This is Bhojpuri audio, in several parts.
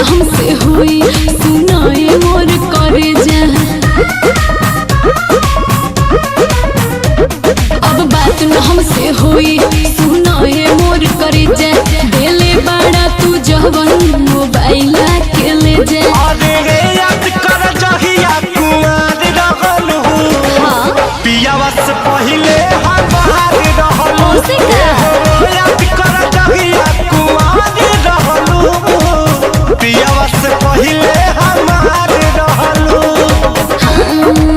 हमसे हुई सुनाए मोर करे जा। अब बात न हमसे हुई सुनाए मोर करे जा। देले बड़ा तू जवन मोबाइल के ले जा। अरे याद कर जहिया कुमार रहल हूँ। हाँ पियावा से पहिले हम बाहर रहल हूँ। याद कर जहिया कुमार रहल हूँ। पियावा से पहिले हमार रहल हूँ।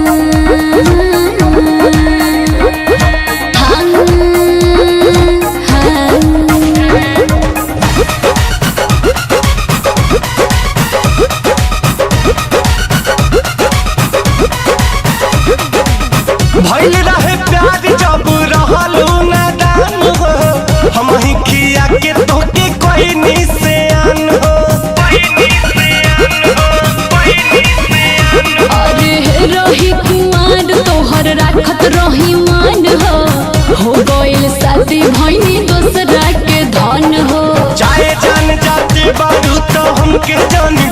भइल रहे प्यार जब रहलू नादान हो। हम ही खिया के तोके कोई निशान हो। अरे रही कुमार तोहर राखत रही मान हो गइल शादी भइनी दोसरा के धन हो। चाहे जान जाती बारू तो हमके जानी